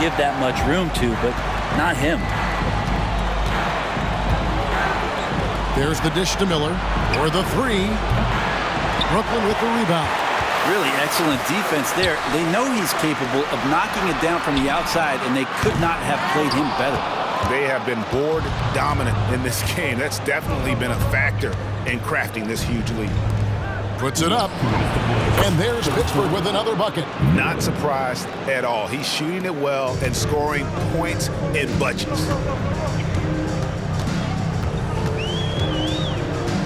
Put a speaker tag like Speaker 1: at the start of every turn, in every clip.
Speaker 1: give that much room to, but not him.
Speaker 2: There's the dish to Miller for the three. Brooklyn with the rebound.
Speaker 1: Really excellent defense there. They know he's capable of knocking it down from the outside, and they could not have played him better.
Speaker 3: They have been board dominant in this game. That's definitely been a factor in crafting this huge lead.
Speaker 2: Puts it up. And there's Pittsburgh with another bucket.
Speaker 3: Not surprised at all. He's shooting it well and scoring points in bunches.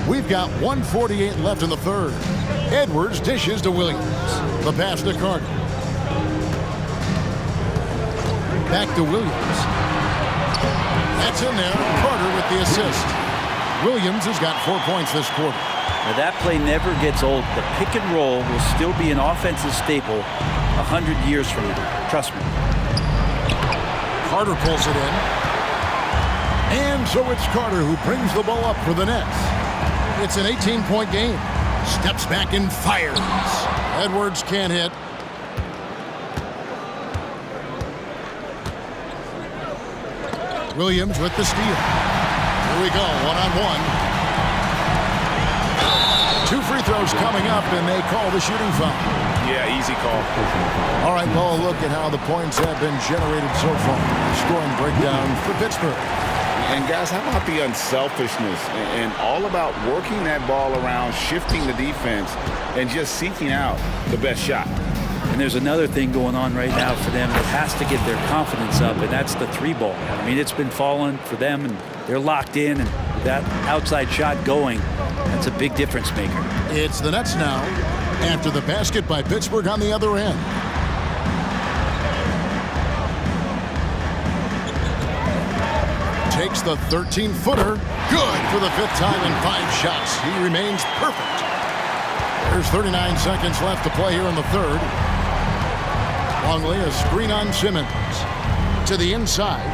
Speaker 2: We've got 1:48 left in the third. Edwards dishes to Williams. The pass to Carter. Back to Williams. That's in there. Carter with the assist. Williams has got 4 points this quarter.
Speaker 1: Now that play never gets old. The pick and roll will still be an offensive staple 100 years from now. Trust me.
Speaker 2: Carter pulls it in. And so it's Carter who brings the ball up for the Nets. It's an 18-point game. Steps back and fires. Edwards can't hit. Williams with the steal. Here we go, one-on-one. 2 free throws coming up, and they call the shooting foul.
Speaker 3: Yeah, easy call.
Speaker 2: All right, well, look at how the points have been generated so far. Scoring breakdown for Pittsburgh.
Speaker 3: And guys, how about the unselfishness and all about working that ball around, shifting the defense, and just seeking out the best shot.
Speaker 1: And there's another thing going on right now for them that has to get their confidence up, and that's the three ball. I mean, it's been falling for them, and they're locked in, and that outside shot going, that's a big difference maker.
Speaker 2: It's the Nets now after the basket by Pittsburgh on the other end. Takes the 13-footer. Good for the 5th time in 5 shots. He remains perfect. There's 39 seconds left to play here in the third. Longley, a screen on Simmons. To the inside.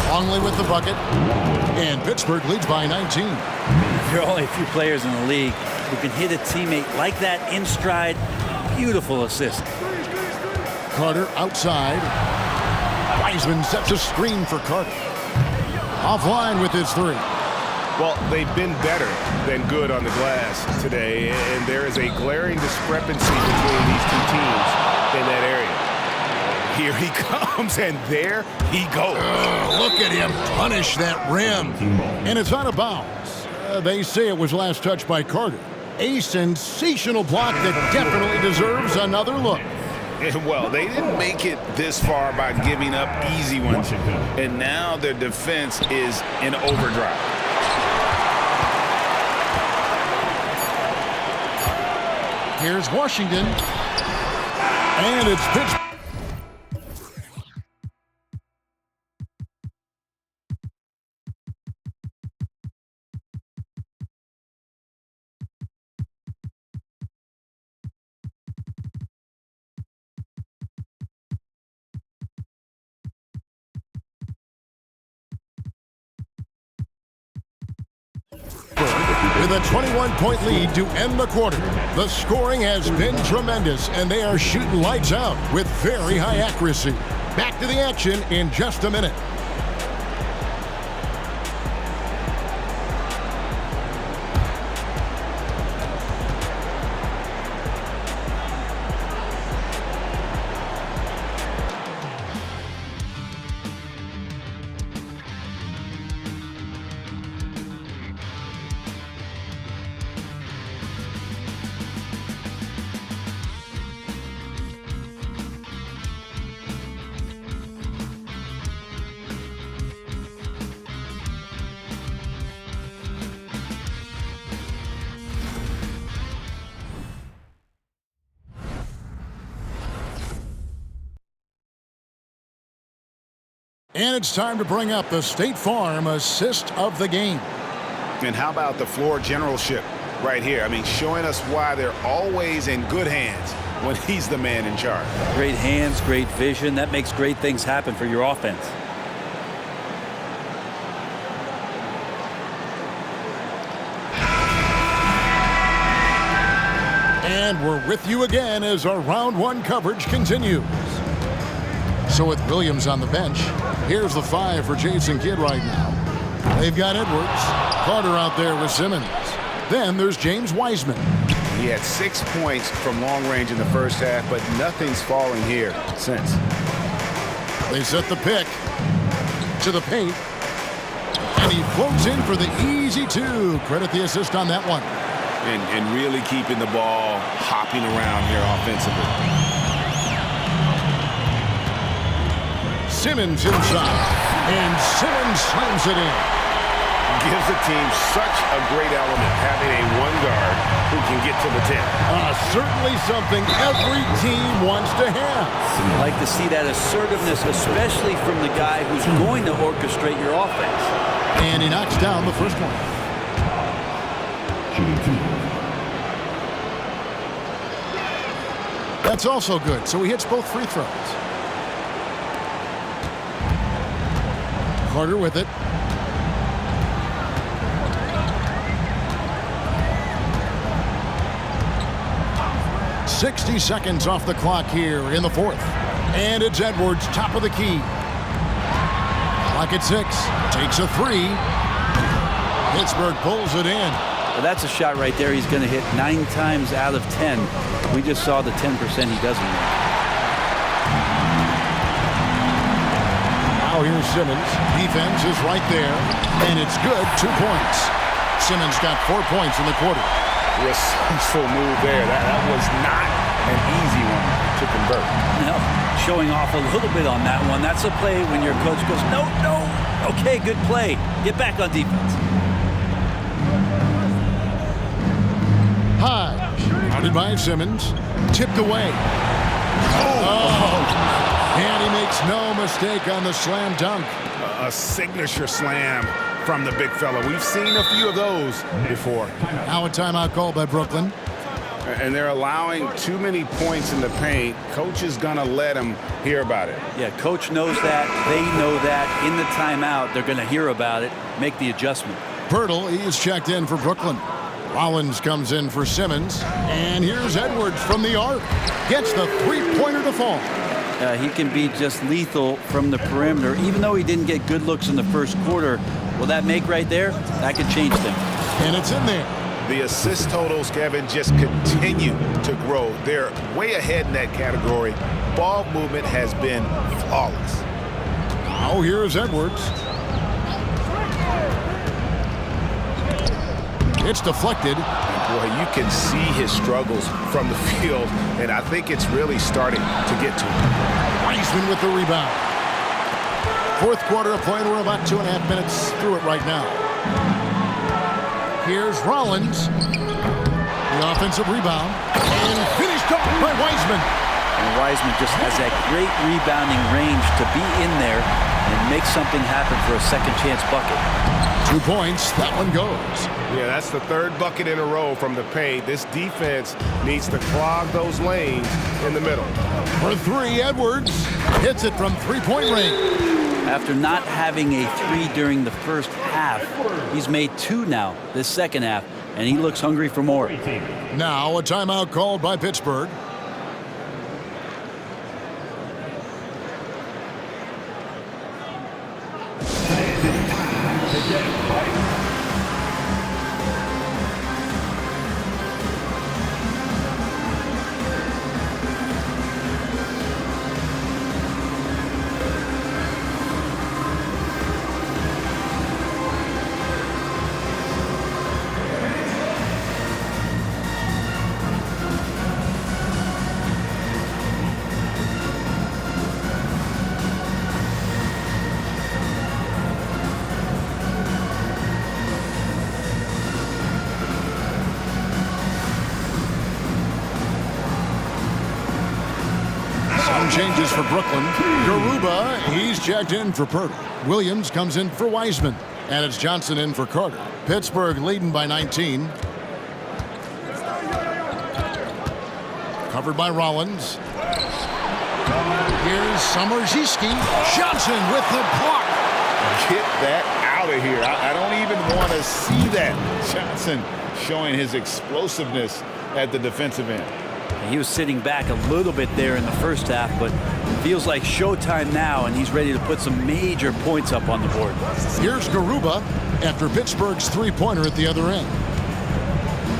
Speaker 2: Longley with the bucket. And Pittsburgh leads by 19.
Speaker 1: There are only a few players in the league who can hit a teammate like that in stride. Beautiful assist.
Speaker 2: Carter outside. Wiseman sets a screen for Carter. Offline with his three.
Speaker 3: Well, they've been better than good on the glass today, and there is a glaring discrepancy between these two teams in that area. Here he comes, and there he goes.
Speaker 2: Look at him punish that rim. And it's out of bounds. They say it was last touched by Carter. A sensational block that definitely deserves another look.
Speaker 3: Well, they didn't make it this far by giving up easy ones, and now their defense is in overdrive.
Speaker 2: Here's Washington, and it's Pittsburgh. With a 21-point lead to end the quarter. The scoring has been tremendous, and they are shooting lights out with very high accuracy. Back to the action in just a minute. And it's time to bring up the State Farm assist of the game.
Speaker 3: And how about the floor generalship right here? I mean, showing us why they're always in good hands when he's the man in charge.
Speaker 1: Great hands, great vision. That makes great things happen for your offense. And
Speaker 2: we're with you again as our round one coverage continues. So with Williams on the bench, here's the 5 for Jason Kidd right now. They've got Edwards. Carter out there with Simmons. Then there's James Wiseman.
Speaker 3: He had 6 points from long range in the first half, but nothing's falling here since.
Speaker 2: They set the pick to the paint. And he floats in for the easy 2. Credit the assist on that one.
Speaker 3: And really keeping the ball hopping around here offensively.
Speaker 2: Simmons inside. And Simmons slams it in.
Speaker 3: Gives the team such a great element having a one guard who can get to the 10.
Speaker 2: Certainly something every team wants to have.
Speaker 1: I like to see that assertiveness, especially from the guy who's going to orchestrate your offense.
Speaker 2: And he knocks down the first one. That's also good. So he hits both free throws. Carter with it. 60 seconds off the clock here in the 4th. And it's Edwards, top of the key. Clock at 6. Takes a 3. Pittsburgh pulls it in.
Speaker 1: Well, that's a shot right there he's going to hit 9 times out of 10. We just saw the 10% he doesn't make.
Speaker 2: Now here's Simmons. Defense is right there. And it's good. 2 points. Simmons got 4 points in the quarter.
Speaker 3: Resourceful move there. That was not an easy one to convert.
Speaker 1: No, showing off a little bit on that one. That's a play when your coach goes, no. Okay, good play. Get back on defense.
Speaker 2: High. Guarded by Simmons. Tipped away. And he makes no mistake on the slam dunk.
Speaker 3: A signature slam from the big fella. We've seen a few of those before.
Speaker 2: Now a timeout call by Brooklyn.
Speaker 3: And they're allowing too many points in the paint. Coach is going to let them hear about it.
Speaker 1: Yeah, coach knows that. They know that. In the timeout, they're going to hear about it, make the adjustment.
Speaker 2: Pirtle, he's checked in for Brooklyn. Rollins comes in for Simmons. And here's Edwards from the arc. Gets the three-pointer to fall.
Speaker 1: He can be just lethal from the perimeter. Even though he didn't get good looks in the first quarter, will that make right there? That could change things.
Speaker 2: And it's in there.
Speaker 3: The assist totals, Kevin, just continue to grow. They're way ahead in that category. Ball movement has been flawless.
Speaker 2: Now here's Edwards. It's deflected.
Speaker 3: Boy, you can see his struggles from the field, and I think it's really starting to get to him.
Speaker 2: Wiseman with the rebound. 4th quarter of play. We're about 2.5 minutes through it right now. Here's Rollins. The offensive rebound. And finished up by Wiseman.
Speaker 1: And Wiseman just has that great rebounding range to be in there and make something happen for a second chance bucket.
Speaker 2: 2 points. That one goes.
Speaker 3: Yeah, that's the 3rd bucket in a row from the paint. This defense needs to clog those lanes in the middle.
Speaker 2: For 3, Edwards hits it from three-point range.
Speaker 1: After not having a 3 during the first half, he's made 2 now this second half, and he looks hungry for more.
Speaker 2: Now a timeout called by Pittsburgh. Changes for Brooklyn. Garuba, he's checked in for Pirtle. Williams comes in for Wiseman. And it's Johnson in for Carter. Pittsburgh leading by 19. Covered by Rollins. Here's Summerziski. Johnson with the block.
Speaker 3: Get that out of here. I don't even want to see that. Johnson showing his explosiveness at the defensive end.
Speaker 1: He was sitting back a little bit there in the first half, but it feels like showtime now, and he's ready to put some major points up on the board.
Speaker 2: Here's Garuba after Pittsburgh's three-pointer at the other end.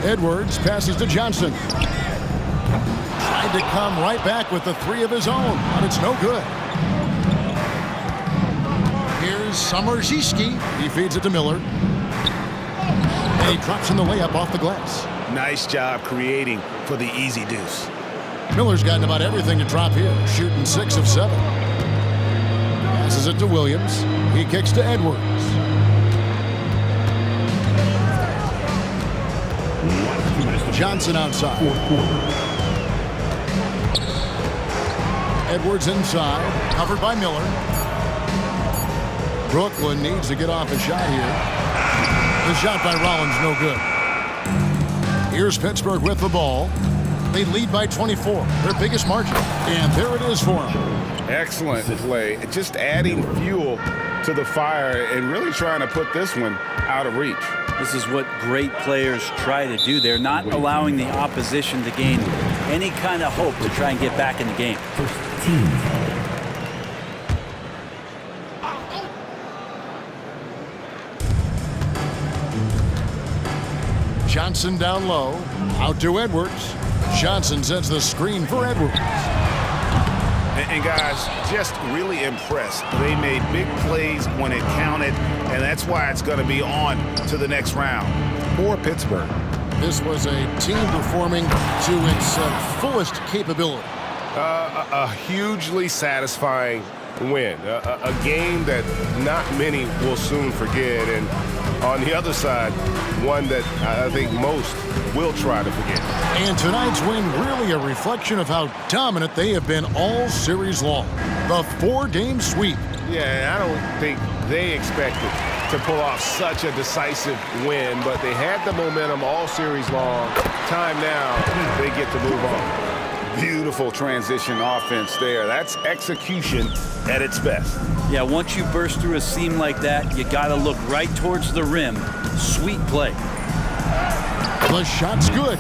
Speaker 2: Edwards passes to Johnson. Tried to come right back with the three of his own, but it's no good. Here's Samarziski. He feeds it to Miller. And he drops in the layup off the glass.
Speaker 3: Nice job creating for the easy deuce.
Speaker 2: Miller's gotten about everything to drop here, shooting 6 of 7. Passes it to Williams. He kicks to Edwards. Johnson outside. Edwards inside, covered by Miller. Brooklyn needs to get off a shot here. The shot by Rollins, no good. Here's Pittsburgh with the ball. They lead by 24, their biggest margin. And there it is for them.
Speaker 3: Excellent play. Just adding fuel to the fire and really trying to put this one out of reach.
Speaker 1: This is what great players try to do. They're not allowing the opposition to gain any kind of hope to try and get back in the game.
Speaker 2: Johnson down low, out to Edwards. Johnson sets the screen for Edwards.
Speaker 3: And guys, just really impressed. They made big plays when it counted, and that's why it's going to be on to the next round for Pittsburgh.
Speaker 2: This was a team performing to its fullest capability.
Speaker 3: A hugely satisfying win. A game that not many will soon forget. And on the other side, one that I think most will try to forget.
Speaker 2: And tonight's win really a reflection of how dominant they have been all series long. The 4-game sweep.
Speaker 3: Yeah, I don't think they expected to pull off such a decisive win, but they had the momentum all series long. Time now, they get to move on. Beautiful transition offense there. That's execution at its best.
Speaker 1: Yeah, once you burst through a seam like that, you got to look right towards the rim. Sweet play.
Speaker 2: The shot's good.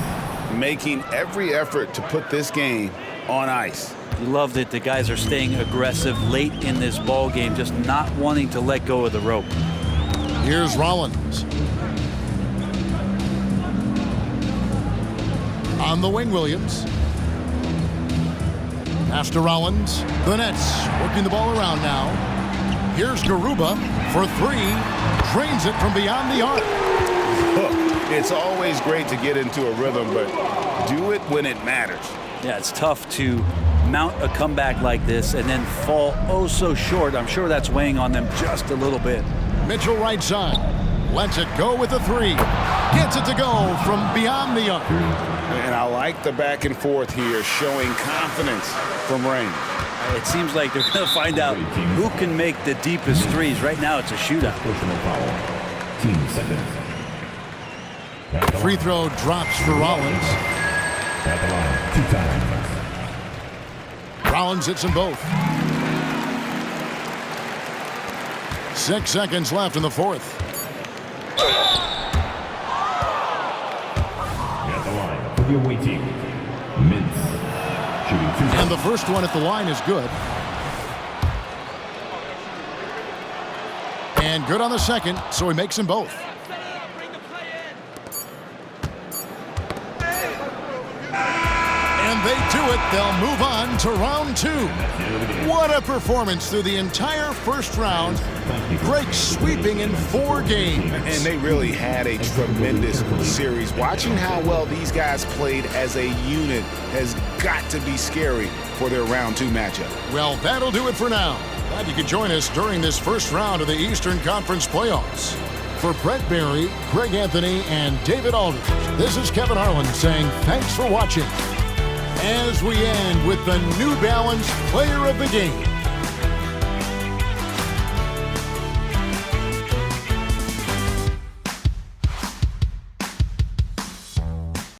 Speaker 3: Making every effort to put this game on ice.
Speaker 1: You love that the guys are staying aggressive late in this ball game, just not wanting to let go of the rope.
Speaker 2: Here's Rollins. On the wing, Williams. Pass to Rollins. The Nets working the ball around now. Here's Garuba for 3. Drains it from beyond the arc.
Speaker 3: It's always great to get into a rhythm, but do it when it matters.
Speaker 1: Yeah, it's tough to mount a comeback like this and then fall oh so short. I'm sure that's weighing on them just a little bit.
Speaker 2: Mitchell right side. Lets it go with a 3. Gets it to go from beyond the arc.
Speaker 3: And I like the back and forth here, showing confidence from Rain.
Speaker 1: It seems like they're going to find out who can make the deepest threes. Right now, it's a shootout.
Speaker 4: Team seconds.
Speaker 2: Free throw drops for Rollins.
Speaker 4: At the line, 2 times.
Speaker 2: Rollins hits them both. 6 seconds left in the fourth.
Speaker 4: At the line for the away team, Mintz. Shooting 2
Speaker 2: And the first one at the line is good. And good on the second, so he makes them both. And they do it. They'll move on to round 2. What a performance through the entire first round. Breaks sweeping in 4 games.
Speaker 3: And they really had a tremendous series. Watching how well these guys played as a unit has got to be scary for their round 2 matchup.
Speaker 2: Well, that'll do it for now. Glad you could join us during this first round of the Eastern Conference playoffs. For Brett Barry, Greg Anthony, and David Aldridge, this is Kevin Harlan saying thanks for watching. As we end with the New Balance Player of the Game.